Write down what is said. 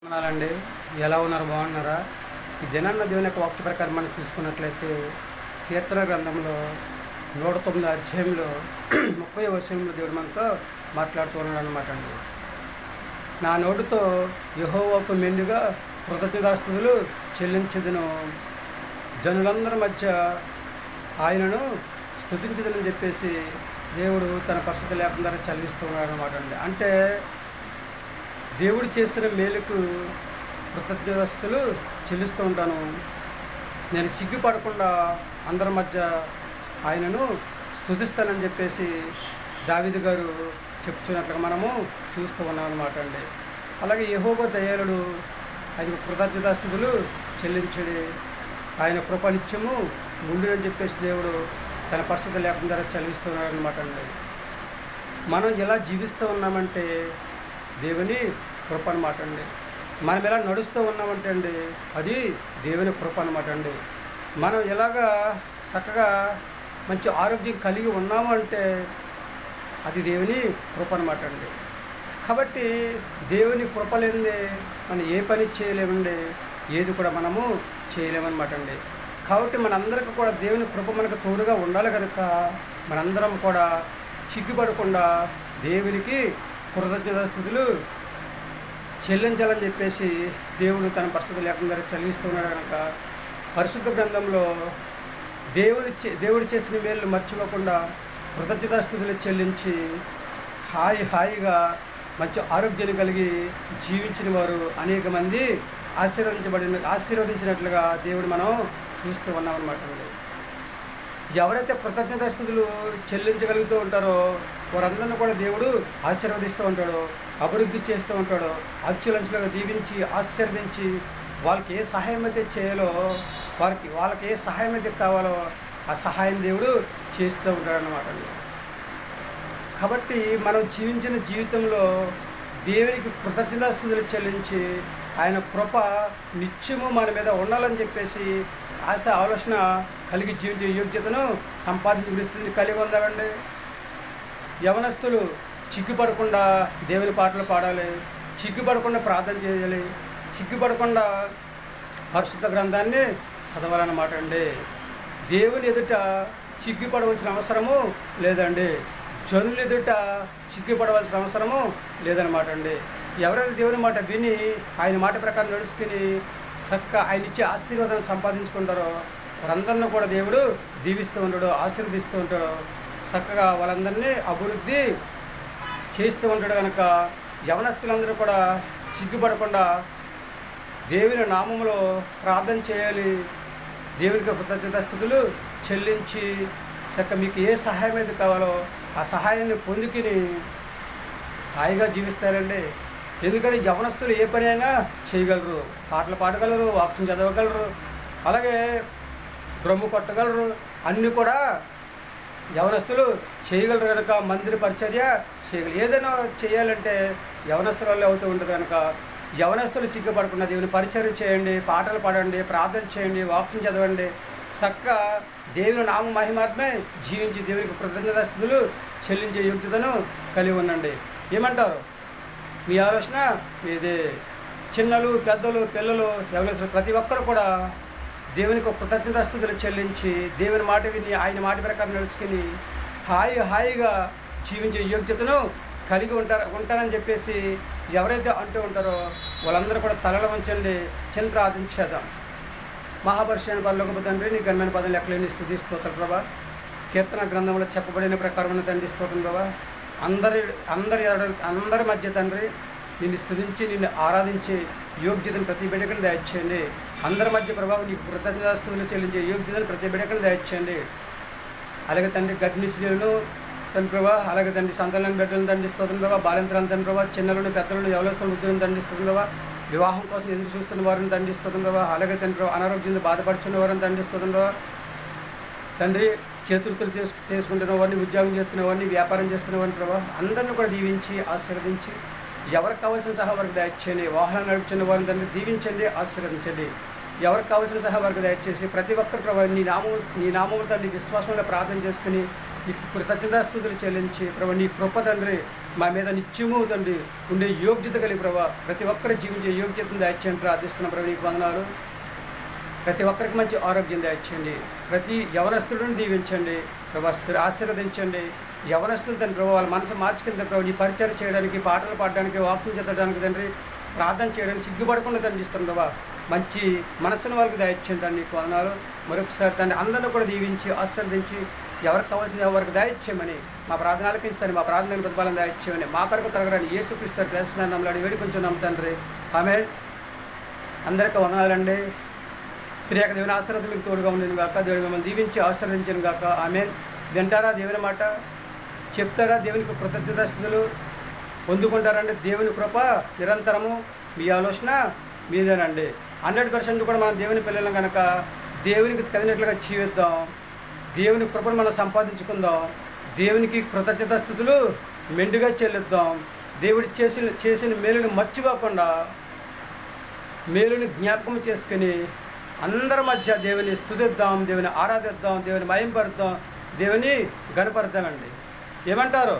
వందనాలండి. ఎలా ఉన్నారు? బాగున్నారా? ఈ దినాన్న దేవుని యొక్క వాక్య ప్రకారం మనం చూసుకున్నట్లయితే కీర్తన గ్రంథంలో 109 అధ్యాయంలో 30వ వచనంలో దేవుడు మనతో మాట్లాడుతూ ఉన్నాడు అనమాట అండి. నా నోటితో యెహోవాకు మెండుగా కృతజ్ఞతాస్తుతులు చెల్లించదును, జనులందరి మధ్య ఆయనను స్తుతించదునని చెప్పేసి దేవుడు తన పరిశుద్ధ లేఖనం ద్వారా చదివిస్తూ ఉన్నాడు అనమాట అండి. అంటే దేవుడు చేసిన మేలుకు కృతజ్ఞతలు చెల్లిస్తూ ఉంటాను, నేను సిగ్గుపడకుండా అందరి మధ్య ఆయనను స్తుతిస్తానని చెప్పేసి దావీదు గారు చెప్తున్నట్లుగా మనము చూస్తూ ఉన్నాం అనమాట అండి. అలాగే యెహోవా దయాళుడు, ఆయన కృతజ్ఞతాస్తుతులు చెల్లించడి, ఆయన కృప నిత్యము ఉండునని చెప్పేసి దేవుడు తన పరిశుద్ధ లేఖనం ద్వారా చదివిస్తున్నాడు అనమాట అండి. మనం ఎలా జీవిస్తూ ఉన్నామంటే దేవుని కృప అనమాట అండి. మనం ఎలా నడుస్తూ ఉన్నామంటే అండి అది దేవుని కృప అనమాట అండి. మనం ఎలాగా చక్కగా మంచి ఆరోగ్యం కలిగి ఉన్నాము అంటే అది దేవుని కృప అనమాట అండి. కాబట్టి దేవుని కృప లేనిదే మనం ఏ పని చేయలేమండి, ఏది కూడా మనము చేయలేమన్నమాట అండి. కాబట్టి మనందరికీ కూడా దేవుని కృప మనకు తోడుగా ఉండాలి కనుక మనందరం కూడా చిగ్గుపడకుండా దేవునికి కృతజ్ఞతాస్తుతులు చెల్లించాలని చెప్పేసి దేవుడు తన పరిశుద్ధ లేఖనం ద్వారా చదివిస్తున్నాడు కనుక పరిశుద్ధ గ్రంథంలో దేవుడు చేసిన మేలు మర్చిపోకుండా కృతజ్ఞతాస్తుతులు చెల్లించి హాయిగా మంచి ఆరోగ్యాన్ని కలిగి జీవించిన వారు అనేక మంది ఆశీర్వదించినట్లుగా దేవుడు మనం చూస్తూ ఉన్నాం అన్నమాట. ఎవరైతే కృతజ్ఞతాస్తుతులు చెల్లించగలుగుతూ ఉంటారో వారందరినీ కూడా దేవుడు ఆశీర్వదిస్తూ ఉంటాడు, అభివృద్ధి చేస్తూ ఉంటాడు, అంచులంచులుగా దీవించి ఆశీర్వదించి వాళ్ళకి ఏ సహాయం అయితే చేయాలో వాళ్ళకి ఏ సహాయం అయితే కావాలో ఆ సహాయం దేవుడు చేస్తూ ఉంటాడు అన్నమాట. కాబట్టి మనం జీవించిన జీవితంలో దేవునికి కృతజ్ఞతాస్తుతులు చెల్లించి ఆయన కృప నిత్యము మన మీద ఉండాలని చెప్పేసి ఆలోచన కలిగి జీవించే యోగ్యతను సంపాదించుకునే స్థితిని కలిగి ఉందామండి. యవనస్తులు చిగ్గుపడకుండా దేవుని పాటలు పాడాలి, సిగ్గుపడకుండా ప్రార్థన చేయాలి, సిగ్గుపడకుండా పరిశుద్ధ గ్రంథాన్ని చదవాలన్నమాట అండి. దేవుని ఎదుట సిగ్గుపడవలసిన అవసరము లేదండి, జనుల ఎదుట సిగ్గుపడవలసిన అవసరము లేదనమాట అండి. ఎవరైతే దేవుని మాట విని ఆయన మాట ప్రకారం నడుచుకుని చక్కగా ఆయన ఇచ్చే ఆశీర్వాదాన్ని సంపాదించుకుంటారో వారందరినీ కూడా దేవుడు దీవిస్తూ ఉంటాడు, ఆశీర్వదిస్తూ ఉంటాడు, చక్కగా వాళ్ళందరినీ అభివృద్ధి చేస్తూ ఉంటాడు. కనుక యవనస్తులందరూ కూడా సిగ్గుపడకుండా దేవుని నామములో ప్రార్థన చేయాలి, దేవునికి కృతజ్ఞతాస్తుతులు చెల్లించి చక్కగా మీకు ఏ సహాయం అయితే కావాలో ఆ సహాయాన్ని పొందుకుని హాయిగా జీవిస్తారండి. ఎందుకంటే యవనస్తులు ఏ పని అయినా చేయగలరు, పాటలు పాడగలరు, వాక్యం చదవగలరు, అలాగే డ్రమ్ము కొట్టగలరు, అన్నీ కూడా యవనస్తులు చేయగలరు. కనుక మందిర పరిచర్య చేయగలరు. ఏదైనా చేయాలంటే యవనస్తుల వల్ల అవుతూ ఉంటుంది. కనుక యవనస్తులు సిగ్గుపడకుండా దేవుని పరిచర్య చేయండి, పాటలు పాడండి, ప్రార్థన చేయండి, వాక్యం చదవండి, చక్కగా దేవుని నామ మహిమాత్మే జీవించి దేవునికి కృతజ్ఞతాస్తుతులు చెల్లించే యోగ్యతను కలిగి ఉండండి. ఏమంటారు? మీ ఆలోచన మీదే. చిన్నలు, పెద్దలు, పిల్లలు, యవనస్తులు ప్రతి ఒక్కరు కూడా దేవునికి కృతజ్ఞతాస్తుతులు చెల్లించి దేవుని మాట విని ఆయన మాట ప్రకారం నడుచుకుని హాయిగా జీవించే యోగ్యతను కలిగి ఉంటారని చెప్పేసి ఎవరైతే అంటూ ఉంటారో వాళ్ళందరూ కూడా తలలు వంచండి, చిన్న ప్రార్థించేద్దాం. మహాపరిశుద్ధ పరలోకపు తండ్రి, నీ ఘనమైన పదం లెక్కలేని స్తుతి స్తోత్రం ప్రభా. కీర్తన గ్రంథంలో చెప్పబడిన ప్రకారమైన తండ్రి స్తోత్రం ప్రభా. అందరి మధ్య తండ్రి నిన్ను స్తుతించి నిన్ను ఆరాధించే యోగ్యతను ప్రతి బిడ్డకని దయచేయండి. అందరి మధ్య ప్రభావం నీకు కృతజ్ఞతాస్తుతులు చెల్లించే యోగ్యతను ప్రతి బిడ్డకని దయచేయండి. అలాగే తండ్రి గర్భిణీ స్త్రీలను తండ్రి ప్రభా, అలాగే తండ్రి సంతానం బిడ్డలను దండిస్తుంది ప్రభా, బాలింతరాలను తండ్రి ప్రభా, చిన్నలను పెద్దలను యవనస్తులను వృద్ధులను దండిస్తుంది ప్రభా, వివాహం కోసం ఎదురు చూస్తున్న వారిని దండిస్తుంది ప్రభా, అలాగే తండ్రి ప్రభా అనారోగ్యంతో బాధపడుతున్న వారిని దండిస్తుంది ప్రభా, తండ్రి చేతులతో చేసుకుంటున్న వారిని, ఉద్యోగం చేస్తున్న వారిని, వ్యాపారం చేస్తున్న వారిని ప్రభా అందరిని కూడా దీవించి ఆశీర్వదించి ఎవరికి కావాల్సిన సహా వారికి దయచేయండి. వాహనం నడుపుతున్న వారిని తండ్రి దీవించండి, ఆశీర్వదించండి. ఎవరికి కావాల్సిన సహా వారికి దయచేసి ప్రతి ఒక్కరు ప్రభా నీ నామము తండ్రి విశ్వాసంలో ప్రార్థన చేసుకుని నీకు కృతజ్ఞతాస్తుతులు చెల్లించి ప్రభా నీ కృప తండ్రి మా మీద నిత్యము తండ్రి ఉండే యోగ్యత కలిగి ప్రభా ప్రతి ఒక్కరు జీవించే యోగ్యతను దయచేయండి ప్రార్థిస్తున్న ప్రభు నీకు వందనాలు. ప్రతి ఒక్కరికి మంచి ఆరోగ్యం దయచేయండి. ప్రతి యవనస్తుడిని దీవించండి ప్రభా, ఆశీర్వదించండి. యవనస్తులు తండ్రి ప్రభు వాళ్ళ మనసు మార్చుకుని ప్రభు నీ పరిచయం చేయడానికి, పాటలు పాడడానికి, వాక్యం చదవడానికి తండ్రి, ప్రార్థన చేయడానికి సిగ్గుపడకుండా తండ్రి ఇస్తాను ప్రభా. మంచి మనసును వాళ్ళకి దయచేయండి తండ్రి నీకు వందనాలు. మరొకసారి తండ్రి అందరినీ కూడా దీవించి ఆశీర్వదించి ఎవరికి కావాల్సిన ఎవరికి దయచేయమని మా ప్రార్థనలకు ఇస్తాను. మా ప్రార్థనలకు ప్రతిఫలం దయచేయమని మా కొరకు తరగడానికి యేసుక్రీస్తు ప్రశ్న వేడి కొంచెం తండ్రి. ఆమేన్. అందరికీ వందనాలండి. త్రియేక దేవుని ఆశీర్వాదం మీకు తోడుగా ఉండేది కాక, దేవుడు మిమ్మల్ని దీవించి ఆశీర్వదించను కాక. ఆమేన్. వింటారా దేవుని మాట? చెప్తారా దేవునికి కృతజ్ఞతాస్తుతులు? పొందుకుంటారండి దేవుని కృప నిరంతరము. మీ ఆలోచన మీదేనండి. 100% కూడా మనం దేవుని పిల్లలం కనుక దేవునికి తగినట్లుగా జీవిద్దాం. దేవుని కృపను మనం సంపాదించుకుందాం. దేవునికి కృతజ్ఞతాస్తుతులు మెండుగా చెల్లిద్దాం. దేవుడు చేసిన మేలుని మర్చిపోకుండా మేలుని జ్ఞాపకం చేసుకుని అందరి మధ్య దేవుని స్తుతిద్దాం, దేవుని ఆరాధిద్దాం, దేవుని మహింపరుద్దాం, దేవుని గణపరుద్దామండి. ఏమంటారు?